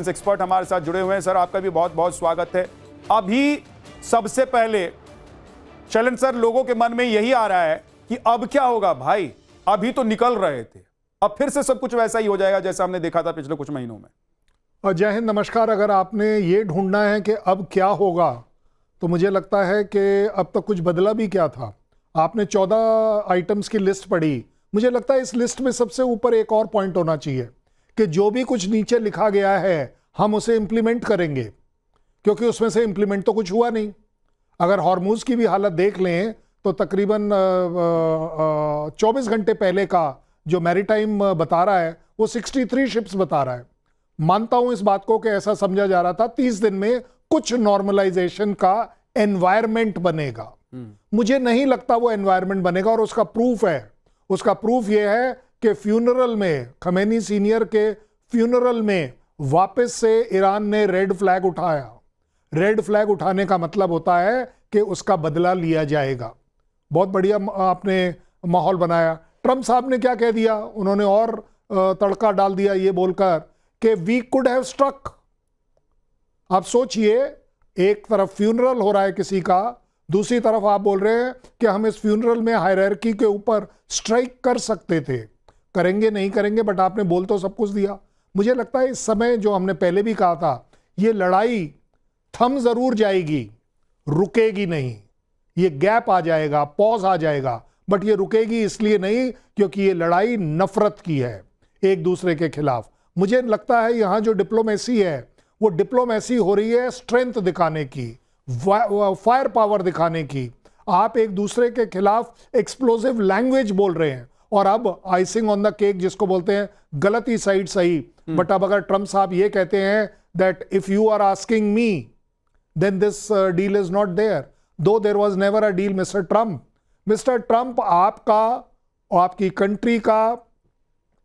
Expert हमारे साथ जुड़े हुए हैं। सर, आपका भी बहुत बहुत स्वागत है। अभी सबसे पहले चलन सर, लोगों के मन में यही आ रहा है कि अब क्या होगा भाई, अभी तो निकल रहे थे, अब फिर से सब कुछ वैसा ही हो जाएगा जैसा हमने देखा था पिछले कुछ महीनों में। जय हिंद, नमस्कार। अगर आपने ये ढूंढना है कि अब क्या होगा, तो मुझे लगता है कि अब तक कुछ बदला भी क्या था। आपने 14 आइटम्स की लिस्ट पढ़ी। मुझे लगता है इस लिस्ट में सबसे ऊपर एक और पॉइंट होना चाहिए कि जो भी कुछ नीचे लिखा गया है हम उसे इंप्लीमेंट करेंगे, क्योंकि उसमें से इंप्लीमेंट तो कुछ हुआ नहीं। अगर हॉर्मुज की भी हालत देख लें तो तकरीबन 24 घंटे पहले का जो मैरीटाइम बता रहा है वो 63 शिप्स बता रहा है। मानता हूं इस बात को कि ऐसा समझा जा रहा था 30 दिन में कुछ नॉर्मलाइजेशन का एनवायरमेंट बनेगा। मुझे नहीं लगता वो एनवायरमेंट बनेगा, और उसका प्रूफ है। उसका प्रूफ ये है कि फ्यूनरल में, खमेनी सीनियर के फ्यूनरल में वापस से ईरान ने रेड फ्लैग उठाया। रेड फ्लैग उठाने का मतलब होता है कि उसका बदला लिया जाएगा। बहुत बढ़िया आपने माहौल बनाया। ट्रंप साहब ने क्या कह दिया, उन्होंने और तड़का डाल दिया ये बोलकर कि वी कुड हैव स्ट्रक। आप सोचिए, एक तरफ फ्यूनरल हो रहा है किसी का, दूसरी तरफ आप बोल रहे हैं कि हम इस फ्यूनरल में हायरार्की के ऊपर स्ट्राइक कर सकते थे। करेंगे नहीं करेंगे, बट आपने बोल तो सब कुछ दिया। मुझे लगता है इस समय, जो हमने पहले भी कहा था, ये लड़ाई थम जरूर जाएगी, रुकेगी नहीं। ये गैप आ जाएगा, पॉज आ जाएगा, बट ये रुकेगी इसलिए नहीं क्योंकि ये लड़ाई नफरत की है एक दूसरे के खिलाफ। मुझे लगता है यहां जो डिप्लोमेसी है वो डिप्लोमेसी हो रही है स्ट्रेंथ दिखाने की, फायर पावर दिखाने की। आप एक दूसरे के खिलाफ एक्सप्लोसिव लैंग्वेज बोल रहे हैं, और अब आइसिंग ऑन द केक जिसको बोलते हैं, गलती साइड सही। बट अब अगर ट्रंप साहब ये कहते हैं that if you are asking me then this deal is not there, though there was never a deal. Mister Trump, आपका और आपकी कंट्री का,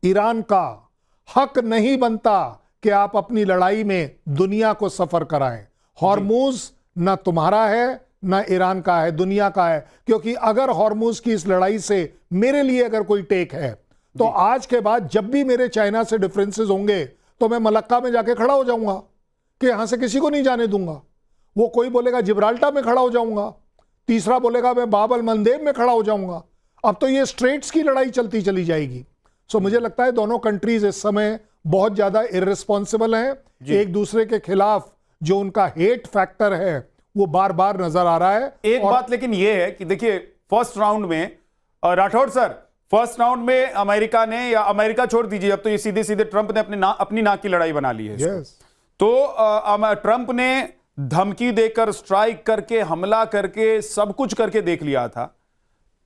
ईरान का हक नहीं बनता कि आप अपनी लड़ाई में दुनिया को सफर कराएं। हॉर्मुज ना तुम्हारा है ना ईरान का है, दुनिया का है। क्योंकि अगर हॉर्मुज की इस लड़ाई से मेरे लिए अगर कोई टेक है, तो आज के बाद जब भी मेरे चाइना से डिफरेंसेस होंगे तो मैं मलक्का में जाके खड़ा हो जाऊंगा कि यहां से किसी को नहीं जाने दूंगा। वो कोई बोलेगा जिब्राल्टर में खड़ा हो जाऊंगा, तीसरा बोलेगा मैं बाब अल मंदेब में खड़ा हो जाऊंगा। अब तो ये स्ट्रेट्स की लड़ाई चलती चली जाएगी। सो मुझे लगता है दोनों कंट्रीज इस समय बहुत ज्यादा इररिस्पॉन्सिबल हैं। एक दूसरे के खिलाफ जो उनका हेट फैक्टर है वो बार बार नजर आ रहा है। एक बात लेकिन ये है कि देखिए, फर्स्ट राउंड में राठौड़ सर, फर्स्ट राउंड में अमेरिका ने, या अमेरिका छोड़ दीजिए, अब तो ये सीधे सीधे ट्रंप ने अपनी नाक की लड़ाई बना ली है। तो ट्रंप ने धमकी देकर, स्ट्राइक करके, हमला करके, सब कुछ करके देख लिया था।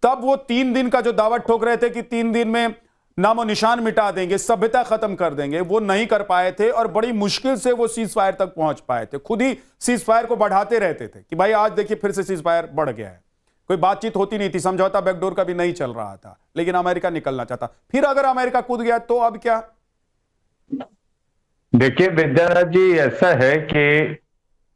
तब वो 3 दिन का जो दावत ठोक रहे थे कि 3 दिन में नामो निशान मिटा देंगे, सभ्यता खत्म कर देंगे, वो नहीं कर पाए थे, और बड़ी मुश्किल से वो सीज फायर तक पहुंच पाए थे। खुद ही सीज फायर को बढ़ाते रहते थे कि भाई आज देखिए फिर से सीज फायर बढ़ गया है। कोई बातचीत होती नहीं थी, समझौता बैकडोर का भी नहीं चल रहा था, लेकिन अमेरिका निकलना चाहता। फिर अगर अमेरिका कूद गया तो अब क्या? देखिए विद्याराज जी, ऐसा है कि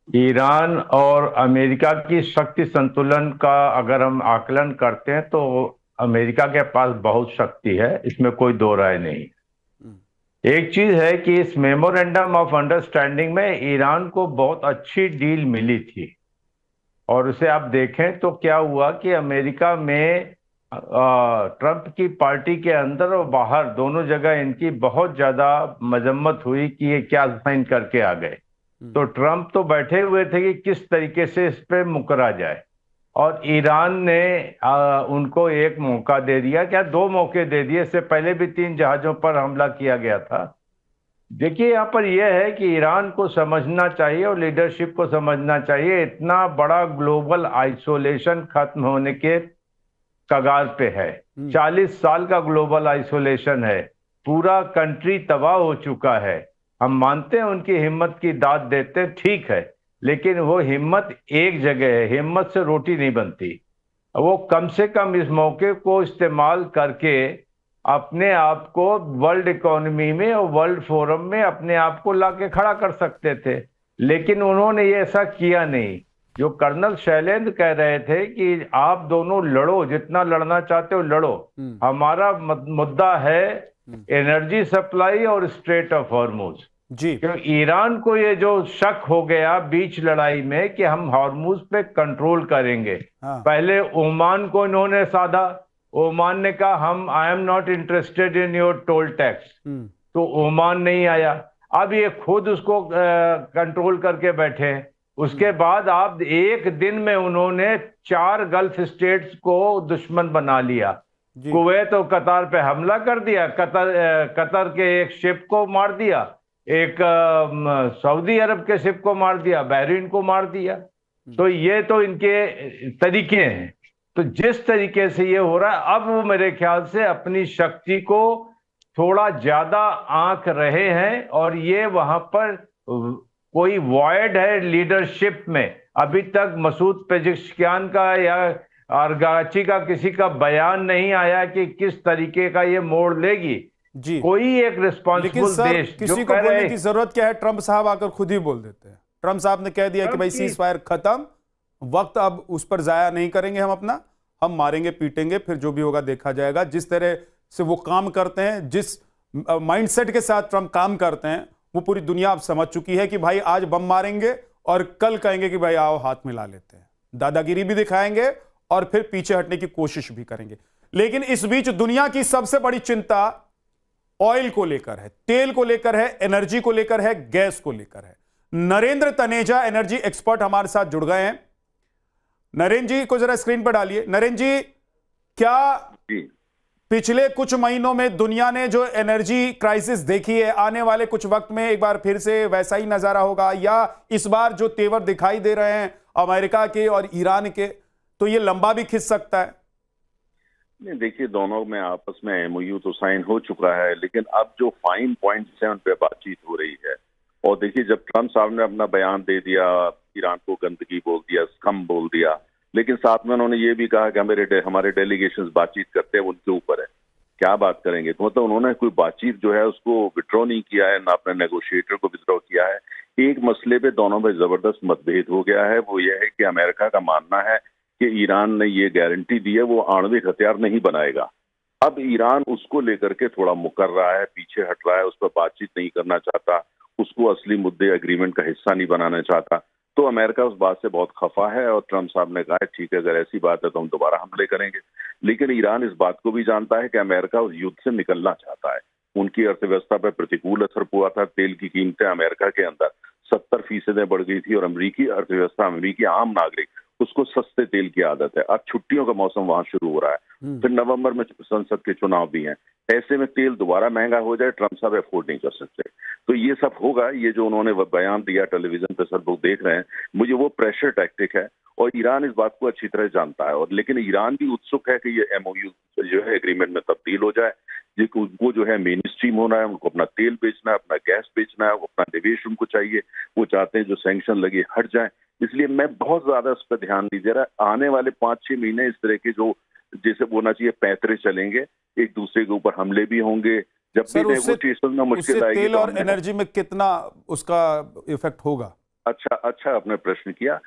ईरान और अमेरिका की शक्ति संतुलन का अगर हम आकलन करते हैं तो अमेरिका के पास बहुत शक्ति है, इसमें कोई दो राय नहीं। एक चीज है कि इस मेमोरेंडम ऑफ अंडरस्टैंडिंग में ईरान को बहुत अच्छी डील मिली थी, और उसे आप देखें तो क्या हुआ कि अमेरिका में ट्रंप की पार्टी के अंदर और बाहर दोनों जगह इनकी बहुत ज्यादा मजम्मत हुई कि ये क्या साइन करके आ गए। तो ट्रंप तो बैठे हुए थे कि किस तरीके से इस पे मुकरा जाए, और ईरान ने उनको एक मौका दे दिया, क्या 2 मौके दे दिए। इससे पहले भी 3 जहाजों पर हमला किया गया था। देखिए यहाँ पर यह है कि ईरान को समझना चाहिए और लीडरशिप को समझना चाहिए, इतना बड़ा ग्लोबल आइसोलेशन खत्म होने के कगार पे है। 40 साल का ग्लोबल आइसोलेशन है, पूरा कंट्री तबाह हो चुका है। हम मानते हैं उनकी हिम्मत की दाद देते हैं, ठीक है, लेकिन वो हिम्मत एक जगह है, हिम्मत से रोटी नहीं बनती। वो कम से कम इस मौके को इस्तेमाल करके अपने आप को वर्ल्ड इकोनॉमी में और वर्ल्ड फोरम में अपने आप को लाके खड़ा कर सकते थे, लेकिन उन्होंने ये ऐसा किया नहीं। जो कर्नल शैलेंद्र कह रहे थे कि आप दोनों लड़ो, जितना लड़ना चाहते हो लड़ो, हमारा मुद्दा है एनर्जी सप्लाई और स्ट्रेट ऑफ हॉर्मुज। जी। क्योंकि ईरान को ये जो शक हो गया बीच लड़ाई में कि हम हॉर्मुज पे कंट्रोल करेंगे, हाँ। पहले ओमान को इन्होंने साधा, ओमान ने कहा हम I am not interested in your toll tax, तो ओमान नहीं आया। अब ये खुद उसको कंट्रोल करके बैठे हैं। उसके बाद आप एक दिन में उन्होंने 4 गल्फ स्टेट्स को दुश्मन बना लिया। जी। कुवैत और कतर पे हमला कर दिया, कतर के एक शिप को मार दिया, एक सऊदी अरब के शिप को मार दिया, बहरीन को मार दिया। तो ये तो इनके तरीके हैं। तो जिस तरीके से ये हो रहा है, अब वो मेरे ख्याल से अपनी शक्ति को थोड़ा ज्यादा आंक रहे हैं, और ये वहां पर कोई वॉइड है लीडरशिप में। अभी तक मसूद पेजिशकियान का या अरगाची का किसी का बयान नहीं आया कि किस तरीके का ये मोड़ लेगी। जी। कोई एक लेकिन रिस्पॉन्सिबल सर देश जो किसी को कह बोलने रहे की जरूरत क्या है? ट्रंप साहब आकर खुद ही बोल देते हैं। ट्रंप साहब ने कह दिया कि भाई सीज फायर खत्म, वक्त अब उस पर जाया नहीं करेंगे, हम मारेंगे पीटेंगे, फिर जो भी होगा देखा जाएगा। जिस तरह से वो काम करते हैं, जिस माइंडसेट के साथ ट्रंप काम करते हैं, वो पूरी दुनिया अब समझ चुकी है कि भाई आज बम मारेंगे और कल कहेंगे कि भाई आओ हाथ मिला लेते हैं। दादागिरी भी दिखाएंगे और फिर पीछे हटने की कोशिश भी करेंगे। लेकिन इस बीच दुनिया की सबसे बड़ी चिंता ऑयल को लेकर है, तेल को लेकर है, एनर्जी को लेकर है, गैस को लेकर है। नरेंद्र तनेजा एनर्जी एक्सपर्ट हमारे साथ जुड़ गए हैं। नरेंद्र जी को जरा स्क्रीन पर डालिए। नरेंद्र जी, क्या पिछले कुछ महीनों में दुनिया ने जो एनर्जी क्राइसिस देखी है, आने वाले कुछ वक्त में एक बार फिर से वैसा ही नजारा होगा, या इस बार जो तेवर दिखाई दे रहे हैं अमेरिका के और ईरान के, तो ये लंबा भी खिंच सकता है? नहीं, देखिए, दोनों में आपस में एमओयू तो साइन हो चुका है, लेकिन अब जो फाइन पॉइंट्स हैं उन पे बातचीत हो रही है। और देखिए, जब ट्रंप साहब ने अपना बयान दे दिया, ईरान को गंदगी बोल दिया, स्कम बोल दिया, लेकिन साथ में उन्होंने ये भी कहा कि हमारे डेलीगेशंस बातचीत करते हैं, उनके ऊपर है, क्या बात करेंगे। तो मतलब उन्होंने कोई बातचीत जो है उसको विड्रॉ नहीं किया है, ना अपने नेगोशिएटर को विड्रॉ किया है। एक मसले पे दोनों में जबरदस्त मतभेद हो गया है, वो ये है कि अमेरिका का मानना है कि ईरान ने ये गारंटी दी है वो आणविक हथियार नहीं बनाएगा। अब ईरान उसको लेकर के थोड़ा मुकर रहा है, पीछे हट रहा है, उस पर बातचीत नहीं करना चाहता, उसको असली मुद्दे एग्रीमेंट का हिस्सा नहीं बनाना चाहता। तो अमेरिका उस बात से बहुत खफा है, और ट्रंप साहब ने कहा है ठीक है, अगर ऐसी बात है तो हम दोबारा हमले करेंगे। लेकिन ईरान इस बात को भी जानता है कि अमेरिका उस युद्ध से निकलना चाहता है। उनकी अर्थव्यवस्था पर प्रतिकूल असर हुआ था, तेल की कीमतें अमेरिका के अंदर 70% बढ़ गई थी, और अमेरिकी अर्थव्यवस्था, अमेरिकी आम नागरिक, उसको सस्ते तेल की आदत है। अब छुट्टियों का मौसम वहां शुरू हो रहा है, फिर नवंबर में संसद के चुनाव भी हैं। ऐसे में तेल दोबारा महंगा हो जाए, ट्रंप साहब अफोर्ड नहीं कर सकते। तो ये सब होगा। ये जो उन्होंने बयान दिया टेलीविजन पे सब लोग देख रहे हैं, मुझे वो प्रेशर टैक्टिक है, और ईरान इस बात को अच्छी तरह जानता है। और लेकिन ईरान भी उत्सुक है कि ये एमओयू जो है एग्रीमेंट में तब्दील हो जाए, उनको जो है मेन स्ट्रीम होना है, उनको अपना तेल बेचना है, अपना गैस बेचना है, वो अपना निवेश उनको चाहिए, वो चाहते हैं जो सैंक्शन लगे हट जाए। इसलिए मैं बहुत ज्यादा उस पर ध्यान नहीं दे रहा। आने वाले 5-6 महीने इस तरह के जो जैसे बोलना चाहिए पैंतरे चलेंगे, एक दूसरे के ऊपर हमले भी होंगे। जब भी नेगोशिएशन में मुश्किल आएगी तेल और एनर्जी में कितना उसका इफेक्ट होगा? अच्छा आपने प्रश्न किया।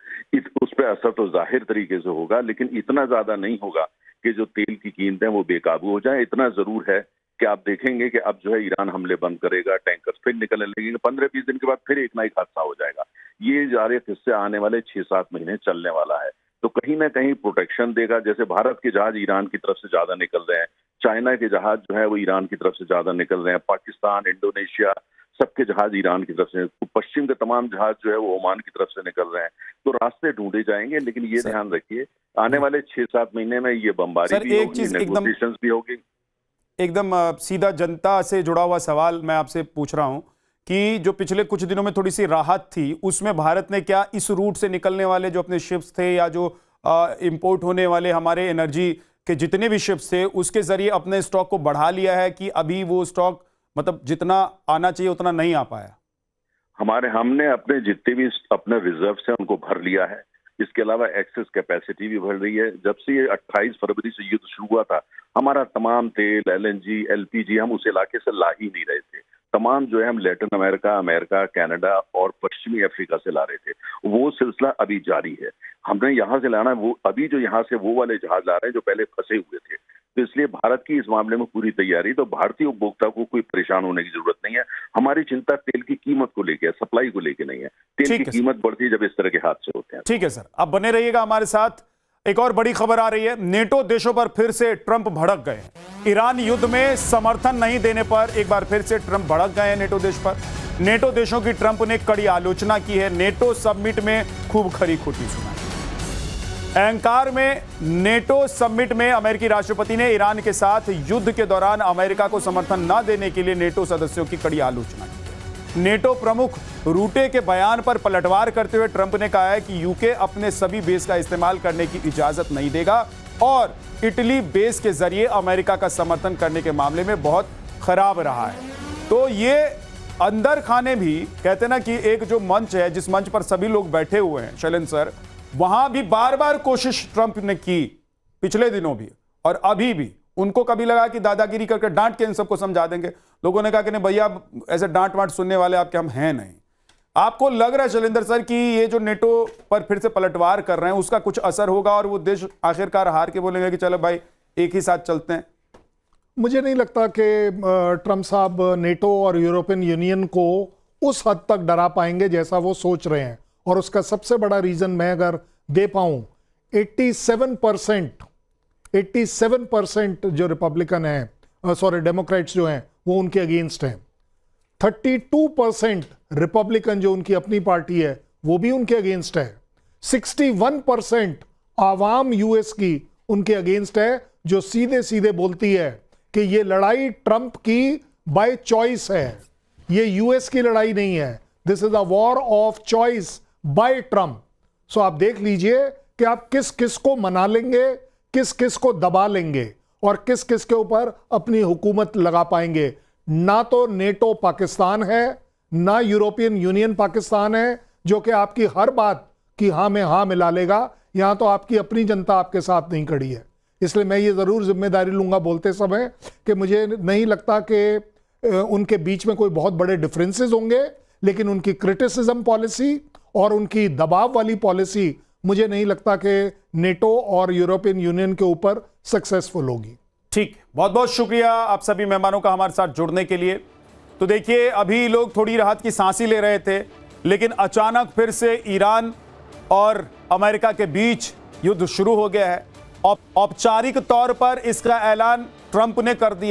उस पर असर तो जाहिर तरीके से होगा, लेकिन इतना ज्यादा नहीं होगा कि जो तेल की कीमतें वो बेकाबू हो जाए। इतना जरूर है कि आप देखेंगे कि अब जो है ईरान हमले बंद करेगा, टैंकर्स फिर निकलने लगेंगे, 15-20 दिन के बाद फिर एक ना एक हादसा हो जाएगा। ये जारी किस्से आने वाले 6-7 महीने चलने वाला है। तो कहीं ना कहीं प्रोटेक्शन देगा। जैसे भारत के जहाज ईरान की तरफ से ज्यादा निकल रहे हैं, चाइना के जहाज जो है वो ईरान की तरफ से ज्यादा निकल रहे हैं, पाकिस्तान, इंडोनेशिया, सबके जहाज ईरान की तरफ से, पश्चिम के तमाम जहाज जो है वो ओमान की तरफ से निकल रहे हैं। तो रास्ते ढूंढे जाएंगे, लेकिन ये ध्यान रखिए आने वाले 6-7 महीने में ये बमबारी भी होगी, नेगोशिएशंस भी होगी। एकदम सीधा जनता से जुड़ा हुआ सवाल मैं आपसे पूछ रहा हूं कि जो पिछले कुछ दिनों में थोड़ी सी राहत थी, उसमें भारत ने क्या इस रूट से निकलने वाले जो अपने शिप्स थे, या जो इंपोर्ट होने वाले हमारे एनर्जी के जितने भी शिप्स थे, उसके जरिए अपने स्टॉक को बढ़ा लिया है कि अभी वो स्टॉक मतलब जितना आना चाहिए उतना नहीं आ पाया? हमने अपने जितने भी अपने रिजर्व हैं उनको भर लिया है। इसके अलावा एक्सेस कैपेसिटी भी बढ़ रही है। जब से ये 28 फरवरी से युद्ध शुरू हुआ था, हमारा तमाम तेल, LNG, LPG हम उस इलाके से ला ही नहीं रहे थे। तमाम जो है हम लैटिन अमेरिका, कनाडा और पश्चिमी अफ्रीका से ला रहे थे। वो सिलसिला अभी जारी है। हमने यहाँ से लाना, वो अभी जो यहाँ से वो वाले जहाज ला रहे हैं जो पहले फंसे हुए थे, तो इसलिए भारत की इस मामले में पूरी तैयारी, तो भारतीय उपभोक्ता को कोई परेशान होने की जरूरत नहीं है। हमारी चिंता तेल की कीमत को लेकर, सप्लाई को लेकर नहीं है। तेल की कीमत बढ़ती है जब इस तरह के हादसे होते हैं। ठीक है सर, आप बने रहिएगा हमारे साथ। एक और बड़ी खबर आ रही है, नेटो देशों पर फिर से ट्रंप भड़क गए हैं। ईरान युद्ध में समर्थन नहीं देने पर एक बार फिर से ट्रंप भड़क गए हैं नेटो देश पर। नेटो देशों की ट्रंप ने कड़ी आलोचना की है। नेटो समिट में खूब खरी खोटी सुनाई। अहंकार में नेटो समिट में अमेरिकी राष्ट्रपति ने ईरान के साथ युद्ध के दौरान अमेरिका को समर्थन न देने के लिए नेटो सदस्यों की कड़ी आलोचना की। नेटो प्रमुख रूटे के बयान पर पलटवार करते हुए ट्रंप ने कहा है कि यूके अपने सभी बेस का इस्तेमाल करने की इजाजत नहीं देगा और इटली बेस के जरिए अमेरिका का समर्थन करने के मामले में बहुत खराब रहा है। तो ये अंदर खाने भी कहते ना कि एक जो मंच है, जिस मंच पर सभी लोग बैठे हुए हैं शैलेंद्र सर, वहां भी बार बार कोशिश ट्रंप ने की, पिछले दिनों भी और अभी भी। उनको कभी लगा कि दादागिरी करके डांट के इन सबको समझा देंगे। लोगों ने कहा कि नहीं भैया, ऐसे डांट वांट सुनने वाले आपके हम हैं नहीं। आपको लग रहा है शैलेंद्र सर कि ये जो नेटो पर फिर से पलटवार कर रहे हैं उसका कुछ असर होगा और वो देश आखिरकार हार के बोलेंगे कि चलो भाई एक ही साथ चलते हैं? मुझे नहीं लगता कि ट्रंप साहब नेटो और यूरोपियन यूनियन को उस हद तक डरा पाएंगे जैसा वो सोच रहे हैं। और उसका सबसे बड़ा रीजन मैं अगर दे पाऊं, 87% जो रिपब्लिकन हैं, सॉरी डेमोक्रेट्स जो हैं, वो उनके अगेंस्ट हैं। 32% रिपब्लिकन जो उनकी अपनी पार्टी है वो भी उनके अगेंस्ट है। 61% आवाम यूएस की उनके अगेंस्ट है, जो सीधे सीधे बोलती है कि ये लड़ाई ट्रंप की बाय चॉइस है, ये यूएस की लड़ाई नहीं है। This is a war of choice by Trump. So आप देख लीजिए कि आप किस किस को मना लेंगे, किस किस को दबा लेंगे और किस किस के ऊपर अपनी हुकूमत लगा पाएंगे। ना तो नेटो पाकिस्तान है, ना यूरोपियन यूनियन पाकिस्तान है जो कि आपकी हर बात की हाँ में हाँ मिला लेगा। यहां तो आपकी अपनी जनता आपके साथ नहीं खड़ी है। इसलिए मैं ये जरूर जिम्मेदारी लूंगा बोलते समय कि मुझे नहीं लगता कि उनके बीच में कोई बहुत बड़े डिफरेंसेस होंगे, लेकिन उनकी क्रिटिसिज्म पॉलिसी और उनकी दबाव वाली पॉलिसी मुझे नहीं लगता कि नेटो और यूरोपियन यूनियन के ऊपर सक्सेसफुल होगी। ठीक, बहुत बहुत शुक्रिया आप सभी मेहमानों का हमारे साथ जुड़ने के लिए। तो देखिए, अभी लोग थोड़ी राहत की सांसें ले रहे थे, लेकिन अचानक फिर से ईरान और अमेरिका के बीच युद्ध शुरू हो गया है। औपचारिक तौर पर इसका ऐलान ट्रंप ने कर दिया।